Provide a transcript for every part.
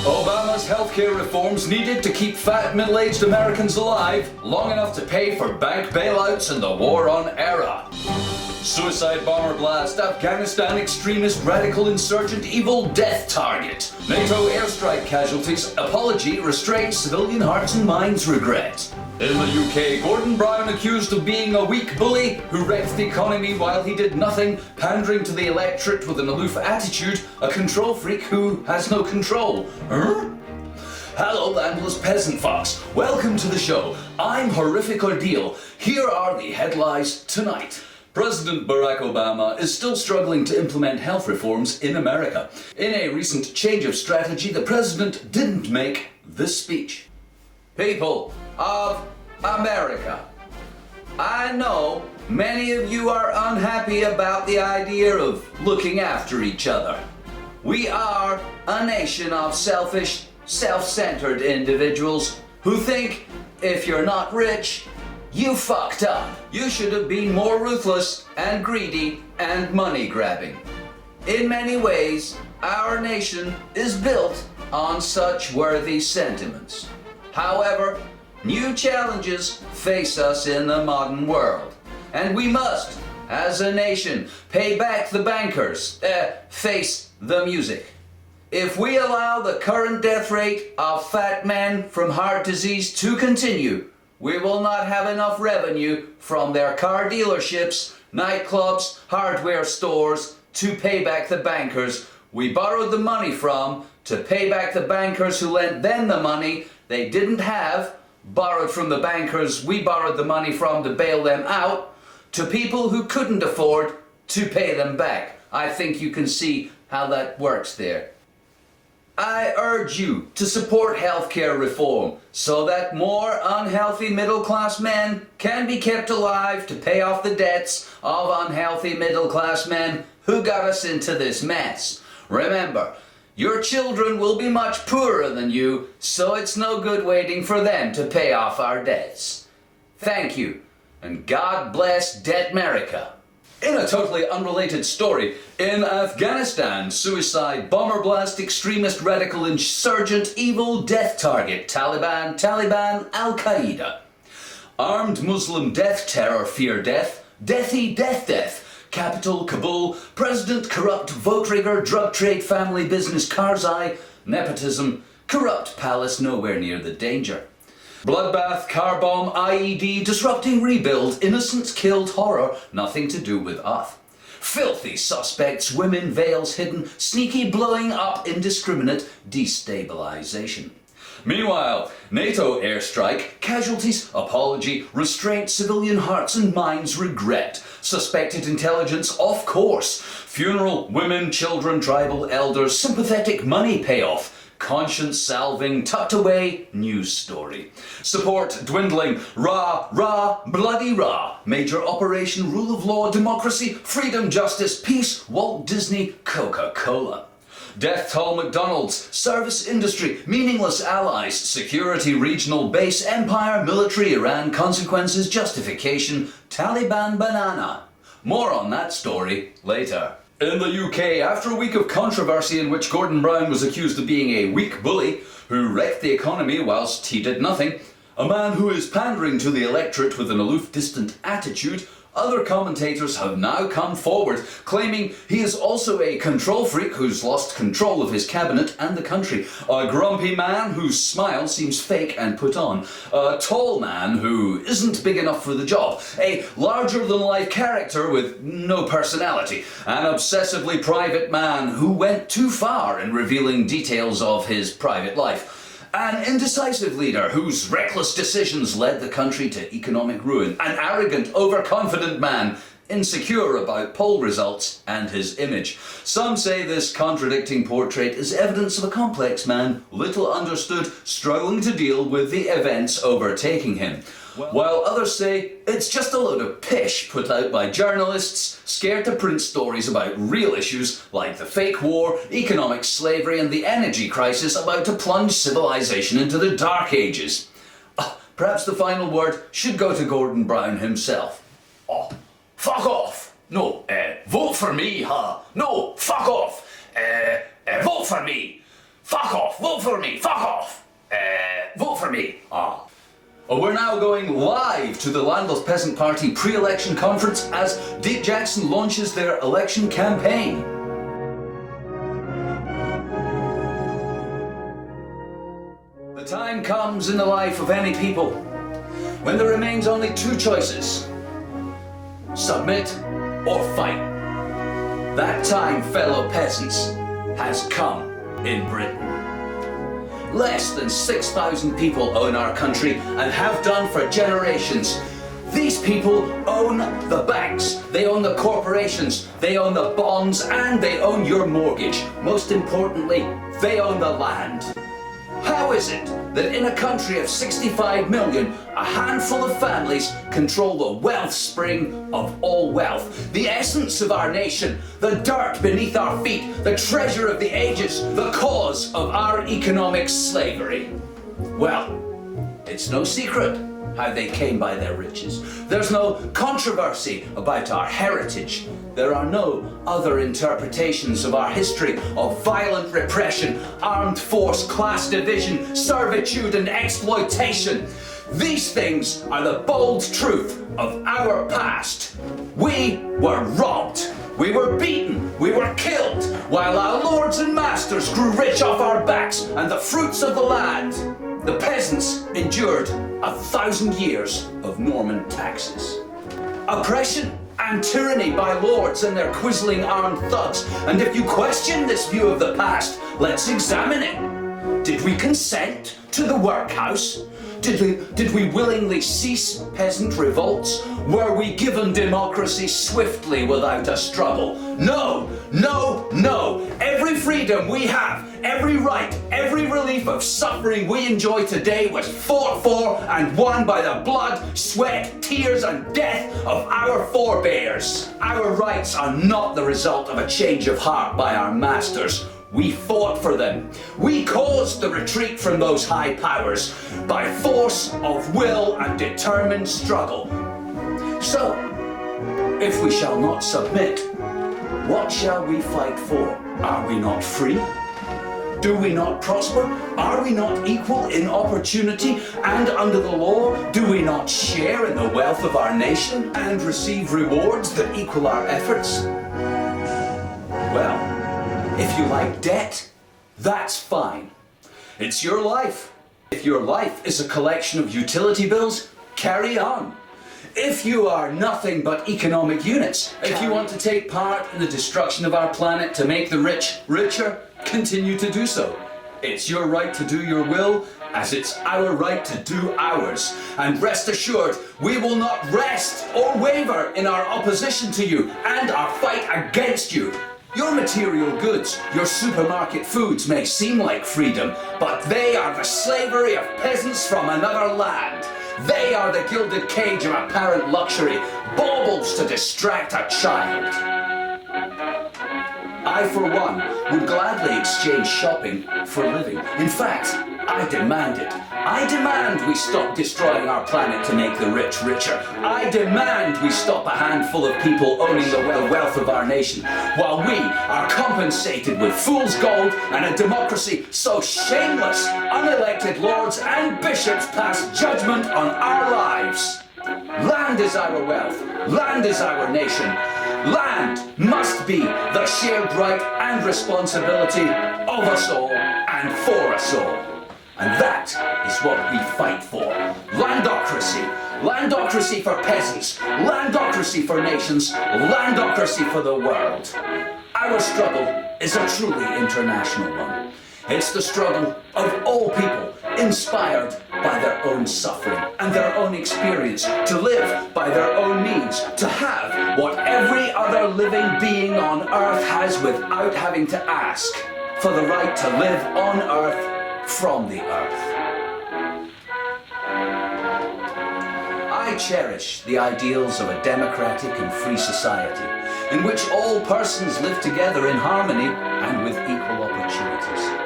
Obama's healthcare reforms needed to keep fat middle-aged Americans alive long enough to pay for bank bailouts in the war on era. Suicide bomber blast, Afghanistan extremist radical insurgent evil death target. NATO airstrike casualties, apology, restraint, civilian hearts and minds regret. In the UK, Gordon Brown accused of being a weak bully who wrecked the economy while he did nothing, pandering to the electorate with an aloof attitude, a control freak who has no control. Hello, landless peasant fox. Welcome to the show. I'm Horrific Ordeal. Here are the headlines tonight. President Barack Obama is still struggling to implement health reforms in America. In a recent change of strategy, the president didn't make this speech. People of America, I know many of you are unhappy about the idea of looking after each other. We are a nation of selfish, self-centered individuals who think if you're not rich, you fucked up. You should have been more ruthless and greedy and money-grabbing. In many ways, our nation is built on such worthy sentiments. However, new challenges face us in the modern world, and we must, as a nation, pay back the bankers, face the music. If we allow the current death rate of fat men from heart disease to continue, we will not have enough revenue from their car dealerships, nightclubs, hardware stores to pay back the bankers we borrowed the money from, to pay back the bankers who lent them the money they didn't have, borrowed from the bankers we borrowed the money from to bail them out, to people who couldn't afford to pay them back. I think you can see how that works there. I urge you to support healthcare reform so that more unhealthy middle-class men can be kept alive to pay off the debts of unhealthy middle-class men who got us into this mess. Remember, your children will be much poorer than you, so it's no good waiting for them to pay off our debts. Thank you, and God bless Debt-America. In a totally unrelated story, in Afghanistan, suicide, bomber blast, extremist radical insurgent, evil death target, Taliban, Al-Qaeda. Armed Muslim death terror, fear death, deathy death. Capital, Kabul, president, corrupt, vote rigger, drug trade, family business, Karzai, nepotism, corrupt palace, nowhere near the danger. Bloodbath, car bomb, IED, disrupting rebuild, innocents killed, horror, nothing to do with us. Filthy suspects, women, veils hidden, sneaky blowing up, indiscriminate destabilization. Meanwhile, NATO airstrike, casualties, apology, restraint, civilian hearts and minds regret. Suspected intelligence off course. Funeral, women, children, tribal elders, sympathetic money payoff. Conscience salving, tucked away, news story. Support dwindling, rah, bloody rah. Major operation, rule of law, democracy, freedom, justice, peace, Walt Disney, Coca-Cola. Death toll McDonald's, service industry, meaningless allies, security, regional base, empire, military, Iran, consequences, justification, Taliban banana. More on that story later. In the UK, after a week of controversy in which Gordon Brown was accused of being a weak bully who wrecked the economy whilst he did nothing, a man who is pandering to the electorate with an aloof, distant attitude, other commentators have now come forward claiming he is also a control freak who's lost control of his cabinet and the country, a grumpy man whose smile seems fake and put on, a tall man who isn't big enough for the job, a larger-than-life character with no personality, an obsessively private man who went too far in revealing details of his private life, an indecisive leader whose reckless decisions led the country to economic ruin, an arrogant, overconfident man, insecure about poll results and his image. Some say this contradicting portrait is evidence of a complex man, little understood, struggling to deal with the events overtaking him. While others say it's just a load of pish put out by journalists scared to print stories about real issues like the fake war, economic slavery and the energy crisis about to plunge civilization into the dark ages. Perhaps the final word should go to Gordon Brown himself. Oh, fuck off! No, vote for me, huh? No, fuck off! Vote for me! Fuck off! Vote for me! Fuck off! Vote for me! Ah. Oh, we're now going live to the Landless Peasant Party pre-election conference as Dick Jackson launches their election campaign. The time comes in the life of any people when there remains only two choices: submit or fight. That time, fellow peasants, has come in Britain. Less than 6,000 people own our country and have done for generations. These people own the banks, they own the corporations, they own the bonds, and they own your mortgage. Most importantly, they own the land. How is it that in a country of 65 million, a handful of families control the wellspring of all wealth, the essence of our nation, the dirt beneath our feet, the treasure of the ages, the cause of our economic slavery? Well, it's no secret how they came by their riches. There's no controversy about our heritage. There are no other interpretations of our history of violent repression, armed force, class division, servitude and exploitation. These things are the bold truth of our past. We were robbed. We were beaten, we were killed, while our lords and masters grew rich off our backs and the fruits of the land. The peasants endured 1,000 years of Norman taxes. Oppression and tyranny by lords and their quizzling armed thugs. And if you question this view of the past, let's examine it. Did we consent to the workhouse? Did we willingly cease peasant revolts? Were we given democracy swiftly without a struggle? No, no, no. Every freedom we have, every right, every relief of suffering we enjoy today was fought for and won by the blood, sweat, tears, and death of our forebears. Our rights are not the result of a change of heart by our masters. We fought for them. We caused the retreat from those high powers by force of will and determined struggle. So, if we shall not submit, what shall we fight for? Are we not free? Do we not prosper? Are we not equal in opportunity and under the law? Do we not share in the wealth of our nation and receive rewards that equal our efforts? Well, if you like debt, that's fine. It's your life. If your life is a collection of utility bills, carry on. If you are nothing but economic units, if you want to take part in the destruction of our planet to make the rich richer, continue to do so. It's your right to do your will, as it's our right to do ours. And rest assured, we will not rest or waver in our opposition to you and our fight against you. Your material goods, your supermarket foods may seem like freedom, but they are the slavery of peasants from another land. They are the gilded cage of apparent luxury, baubles to distract a child. I, for one, would gladly exchange shopping for living. In fact, I demand it. I demand we stop destroying our planet to make the rich richer. I demand we stop a handful of people owning the wealth of our nation, while we are compensated with fool's gold and a democracy so shameless, unelected lords and bishops pass judgment on our lives. Land is our wealth. Land is our nation. Land must be the shared right and responsibility of us all and for us all. And that is what we fight for. Landocracy. Landocracy for peasants. Landocracy for nations. Landocracy for the world. Our struggle is a truly international one. It's the struggle of all people, inspired by their own suffering and their own experience, to live by their own means, to have what every other living being on earth has without having to ask, for the right to live on earth from the earth. I cherish the ideals of a democratic and free society in which all persons live together in harmony and with equal opportunities.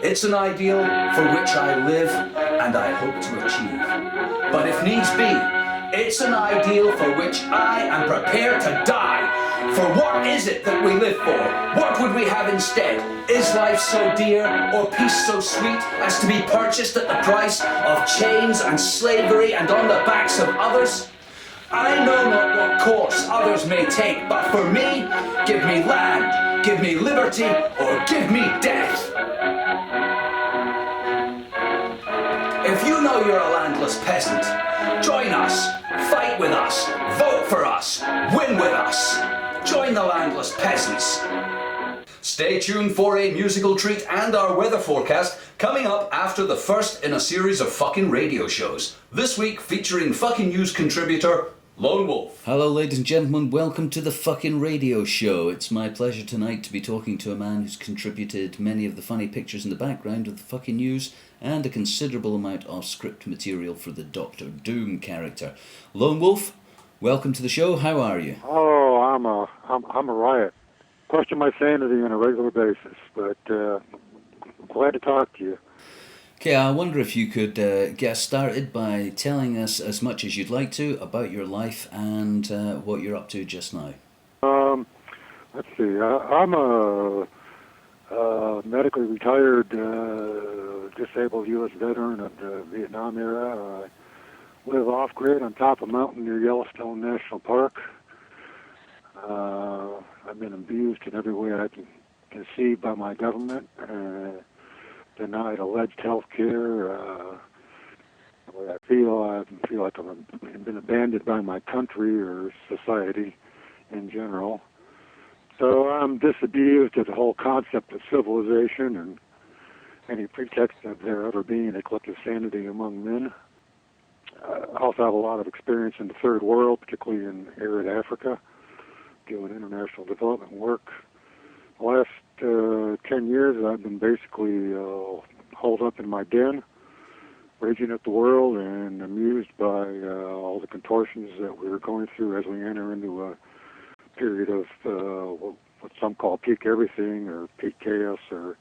It's an ideal for which I live and I hope to achieve. But if needs be, It's an ideal for which I am prepared to die. For what is it that we live for? What would we have instead? Is life so dear, or peace so sweet, as to be purchased at the price of chains and slavery and on the backs of others? I know not what course others may take, but for me, give me land, give me liberty, or give me death. If you know you're a landless peasant, join us, fight with us, vote for us, win with us. Join the landless peasants. Stay tuned for a musical treat and our weather forecast coming up after the first in a series of fucking radio shows. This week featuring FKN Newz contributor Lone Wolf. Hello ladies and gentlemen, welcome to the fucking radio show. It's my pleasure tonight to be talking to a man who's contributed many of the funny pictures in the background of the FKN Newz and a considerable amount of script material for the Doctor Doom character. Lone Wolf, welcome to the show. How are you? Oh, I'm a riot. Question my sanity on a regular basis, but glad to talk to you. Okay, I wonder if you could get us started by telling us as much as you'd like to about your life and what you're up to just now. Let's see. I'm a medically retired disabled U.S. veteran of the Vietnam era. I live off-grid on top of a mountain near Yellowstone National Park. I've been abused in every way I can conceive by my government. Denied alleged health care. I feel like I've been abandoned by my country or society in general. So I'm disabused of the whole concept of civilization and any pretext of there ever being a collective sanity among men. I also have a lot of experience in the third world, particularly in arid Africa, doing international development work. The last 10 years, I've been basically holed up in my den, raging at the world and amused by all the contortions that we're going through as we enter into a period of what some call peak everything or peak chaos or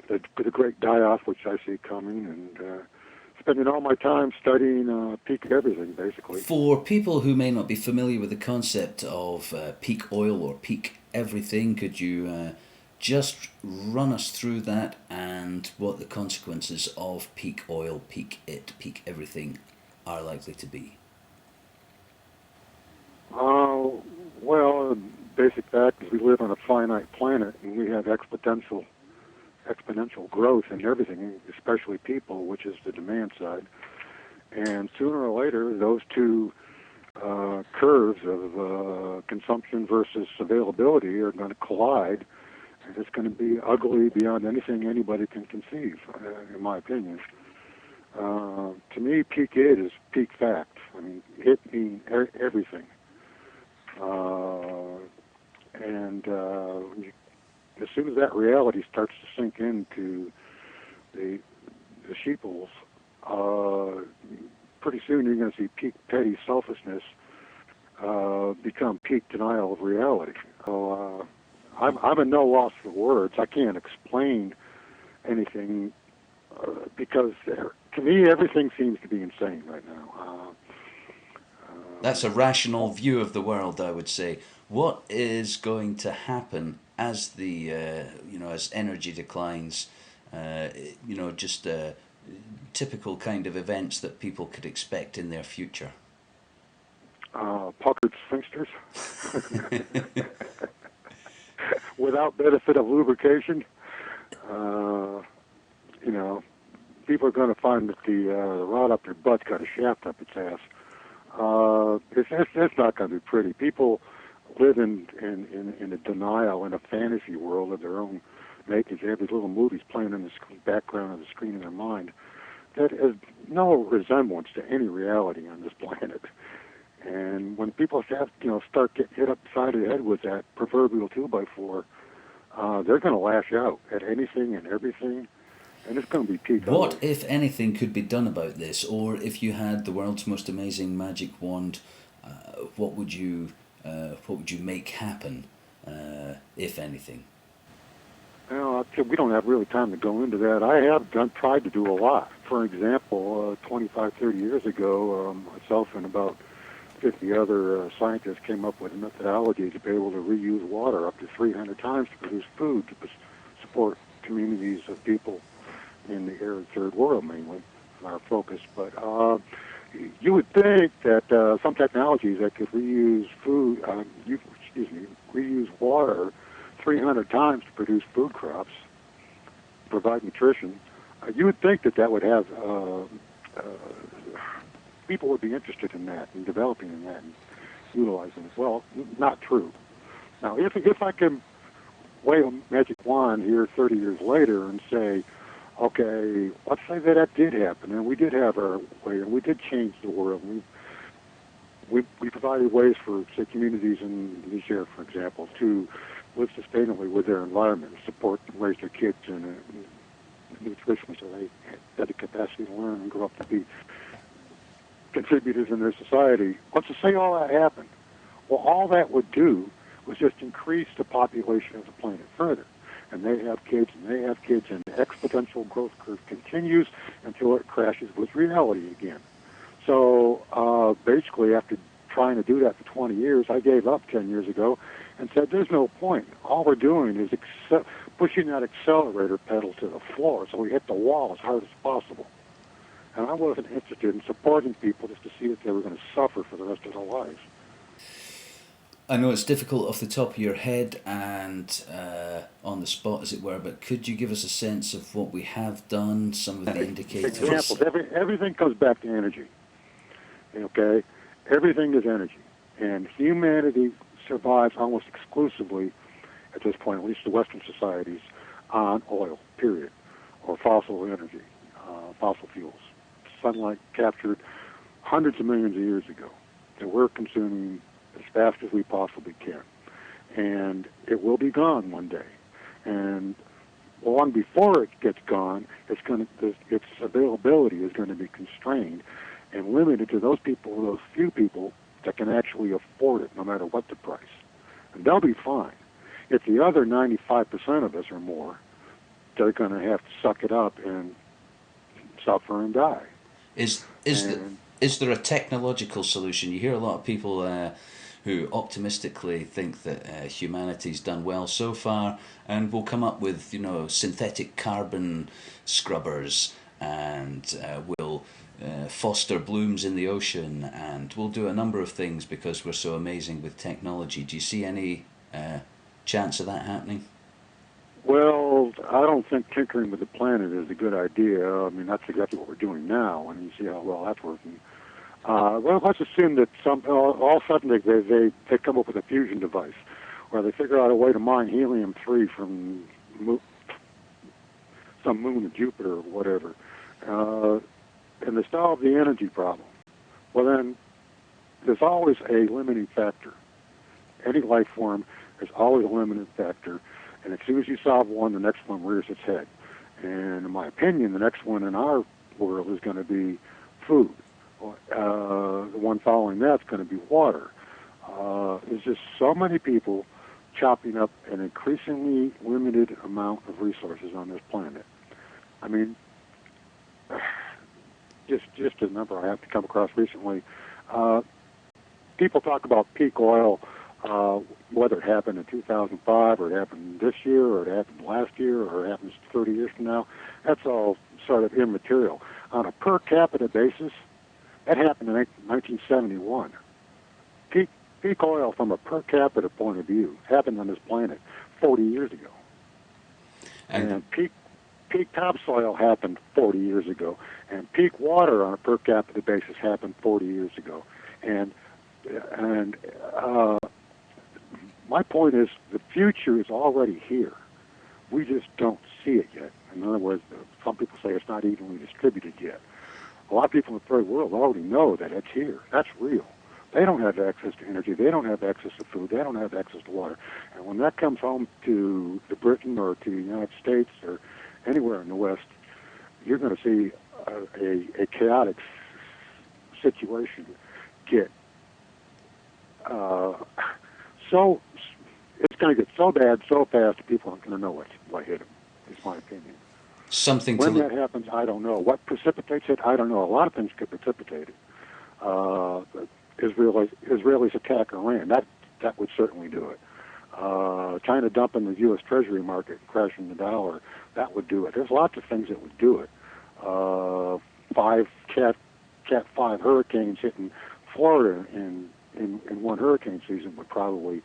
the great die-off, which I see coming, and spending all my time studying peak everything, basically. For people who may not be familiar with the concept of peak oil or peak everything, could you just run us through that and what the consequences of peak oil, peak it, peak everything are likely to be? Well, the basic fact is we live on a finite planet and we have exponential growth in everything, especially people, which is the demand side. And sooner or later, those two curves of consumption versus availability are going to collide, and it's going to be ugly beyond anything anybody can conceive, in my opinion. To me, peak it is peak fact. I mean, it means everything. As soon as that reality starts to sink into the sheeples, pretty soon you're going to see peak petty selfishness become peak denial of reality. So I'm at no loss for words. I can't explain anything because to me everything seems to be insane right now. That's a rational view of the world, I would say. What is going to happen as the as energy declines? Just typical kind of events that people could expect in their future. Puckered sphincters without benefit of lubrication. People are going to find that the rod up their butt's got a shaft up its ass. It's not going to be pretty. People live in a denial, in a fantasy world of their own making. They have these little movies playing in the background of the screen in their mind that has no resemblance to any reality on this planet. And when people start getting hit upside the head with that proverbial 2x4, they're going to lash out at anything and everything, and it's going to be peak. What, if anything, could be done about this? Or if you had the world's most amazing magic wand, what would you make happen, if anything? Well, we don't have really time to go into that. I have tried to do a lot. For example, 25, 30 years ago, myself and about 50 other scientists came up with a methodology to be able to reuse water up to 300 times to produce food to support communities of people in the arid third world, mainly, our focus. But you would think that some technologies that could reuse food, reuse water 300 times to produce food crops, provide nutrition, you would think that that would have people would be interested in that and developing in that and utilizing it. Well, not true. Now, if I can wave a magic wand here 30 years later and say, okay, let's say that did happen, and we did have our way, and we did change the world. We provided ways for, say, communities in Niger, for example, to live sustainably with their environment, support and raise their kids in nutrition so they had the capacity to learn and grow up to be contributors in their society. Let's just say all that happened. Well, all that would do was just increase the population of the planet further. And they have kids, and they have kids, and the exponential growth curve continues until it crashes with reality again. So basically, after trying to do that for 20 years, I gave up 10 years ago and said, there's no point. All we're doing is pushing that accelerator pedal to the floor so we hit the wall as hard as possible. And I wasn't interested in supporting people just to see if they were going to suffer for the rest of their lives. I know it's difficult off the top of your head and on the spot, as it were, but could you give us a sense of what we have done, some of the indicators? Examples. Everything comes back to energy. Okay? Everything is energy. And humanity survives almost exclusively, at this point, at least the Western societies, on oil, period, or fossil energy, fossil fuels. Sunlight captured hundreds of millions of years ago that we're consuming as fast as we possibly can. And it will be gone one day. And long before it gets gone, its availability is going to be constrained and limited to those people, those few people that can actually afford it, no matter what the price. And they'll be fine. If the other 95% of us or more, they're going to have to suck it up and suffer and die. Is there a technological solution? You hear a lot of people who optimistically think that humanity's done well so far and will come up with, synthetic carbon scrubbers and will foster blooms in the ocean, and we'll do a number of things because we're so amazing with technology. Do you see any chance of that happening? Well, I don't think tinkering with the planet is a good idea. I mean, that's exactly what we're doing now, and you see how well that's working. Well, let's assume that all of a sudden they come up with a fusion device where they figure out a way to mine helium-3 from some moon of Jupiter or whatever, and they solve the energy problem. Well, then there's always a limiting factor. Any life form is always a limiting factor, and as soon as you solve one, the next one rears its head. And in my opinion, the next one in our world is going to be food. The one following that's going to be water. There's just so many people chopping up an increasingly limited amount of resources on this planet. I mean, just a number I have to come across recently. People talk about peak oil, whether it happened in 2005 or it happened this year or it happened last year or it happens 30 years from now. That's all sort of immaterial. On a per capita basis, that happened in 1971. Peak oil from a per capita point of view happened on this planet 40 years ago. And peak topsoil happened 40 years ago. And peak water on a per capita basis happened 40 years ago. And my point is the future is already here. We just don't see it yet. In other words, some people say it's not evenly distributed yet. A lot of people in the third world already know that it's here. That's real. They don't have access to energy. They don't have access to food. They don't have access to water. And when that comes home to Britain or to the United States or anywhere in the West, you're going to see a chaotic situation get so it's going to get so bad so fast that people aren't going to know what hit them. Is my opinion. When that happens, I don't know. What precipitates it, I don't know. A lot of things could precipitate it. Israelis attack Iran. That would certainly do it. China dumping the U.S. Treasury market, crashing the dollar, that would do it. There's lots of things that would do it. Cat 5 hurricanes hitting Florida in one hurricane season would probably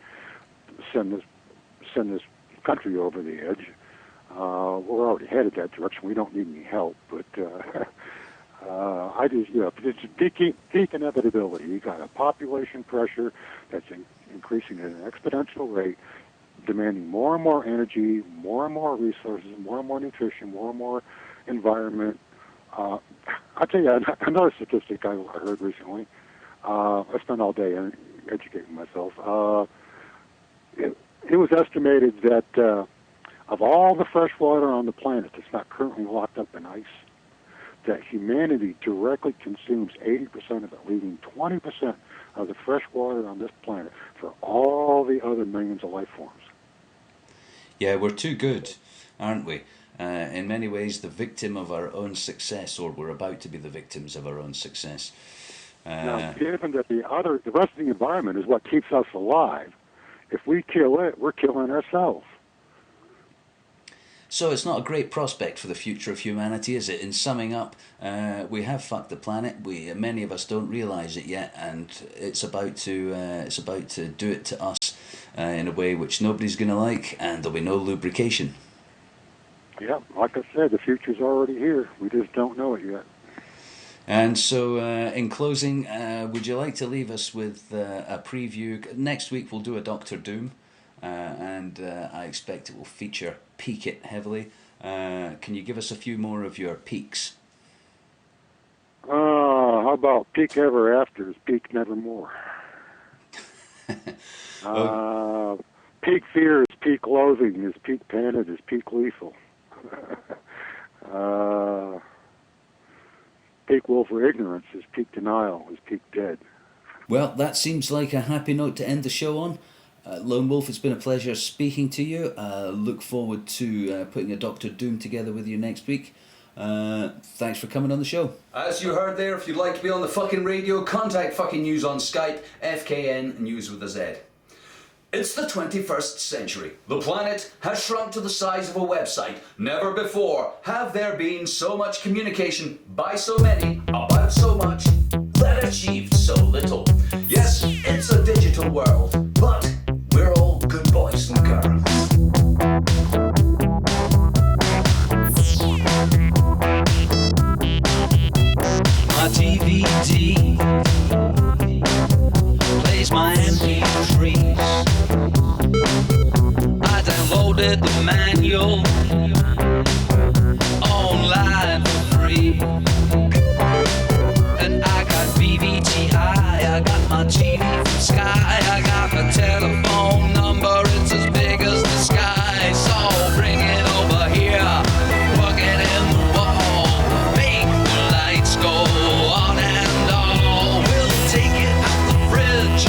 send this country over the edge. We're already headed that direction. We don't need any help, but I just, it's a peak inevitability. You got a population pressure that's increasing at an exponential rate, demanding more and more energy, more and more resources, more and more nutrition, more and more environment. I'll tell you another statistic I heard recently. I spent all day educating myself. It was estimated that of all the fresh water on the planet that's not currently locked up in ice, that humanity directly consumes 80% of it, leaving 20% of the fresh water on this planet for all the other millions of life forms. Yeah, we're too good, aren't we? In many ways, the victim of our own success, or we're about to be the victims of our own success. Now, given that the rest of the environment is what keeps us alive, if we kill it, we're killing ourselves. So it's not a great prospect for the future of humanity, is it? In summing up, we have fucked the planet. Many of us don't realise it yet, and it's about to do it to us in a way which nobody's going to like, and there'll be no lubrication. Yeah, like I said, the future's already here. We just don't know it yet. And so, in closing, would you like to leave us with a preview? Next week we'll do a Doctor Doom, and I expect it will feature Peak It heavily. Can you give us a few more of your peaks? How about Peak Ever After is Peak Nevermore? Peak Fear is Peak Loathing, is Peak Panic, is Peak Lethal. Peak Will for Ignorance is Peak Denial, is Peak Dead. Well, that seems like a happy note to end the show on. Lone Wolf, it's been a pleasure speaking to you. Look forward to putting a Doctor Doom together with you next week. Thanks for coming on the show. As you heard there, if you'd like to be on the fucking radio, contact FKN Newz on Skype, FKN Newz with a Z. It's the 21st century. The planet has shrunk to the size of a website. Never before have there been so much communication by so many about so much that achieved so little. Yes, it's a digital world, but we're all good boys and girls. My DVD plays my MP3s. I downloaded the manual online for free. And I got BVTI, I got my TV from Sky, I got my telephone number, it's as big as the sky. So bring it over here, plug it in the wall, make the lights go on and on. We'll take it out the fridge,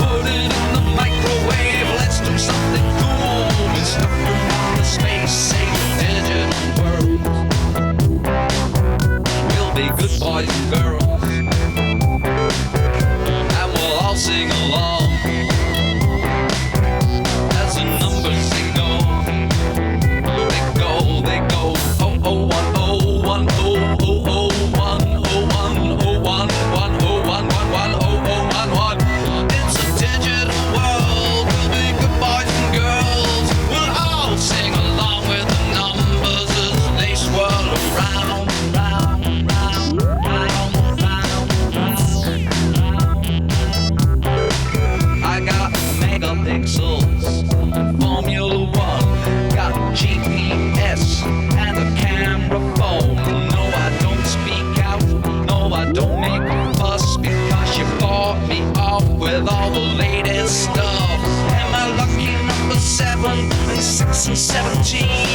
put it in the microwave, let's do something cool and stuff around the space, safe digital world. We'll be good boys and girls, and we'll all sing along as the numbers they go, they go. Oh oh 1 0 1 0 0 0 1 0 1 0 1 1 0 1 1 1 0 0 1 1. It's a digital world. We'll be good boys and girls. We'll all sing along with the numbers as they swirl around, round, round, round, round, round. I got megapixels and Formula One, got GPS and a camera phone. No, I don't speak out, no, I don't make a fuss, because you bought me off with all the latest stuff. Am I lucky number 7 and 6 and 17?